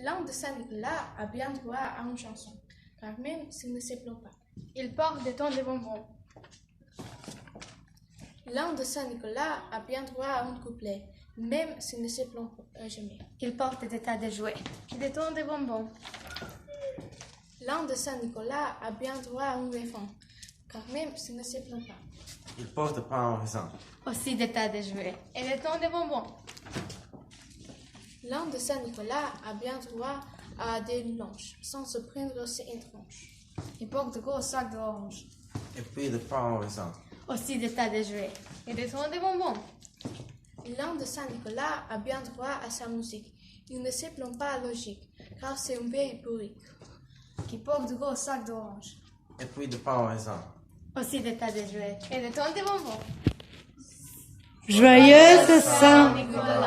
L'an de Saint-Nicolas a bien droit à une chanson, car même s'il ne se plaint pas. Il porte des tons de bonbons. L'an de Saint-Nicolas a bien droit à un couplet, même s'il ne se plaint jamais. Il porte des tas de jouets, des tons de bonbons. L'an de Saint-Nicolas a bien droit à un refrain, car même s'il ne se plaint pas. Il porte pain au raisin. Aussi des tas de jouets et des tons de bonbons. L'an de Saint-Nicolas a bien droit à des louanges, sans se prendre aussi étrange. Il porte de gros sacs d'oranges. Et puis de pain au raisin. Aussi des tas de jouets et des tons de bonbons. L'an de Saint-Nicolas a bien droit à sa musique. Il ne se plaint pas à logique, car c'est un vieil bourrique. Qui porte de gros sacs d'oranges. Et puis de pain au raisin. Aussi des tas de jouets et des tons de bonbons. Joyeux Saint-Nicolas.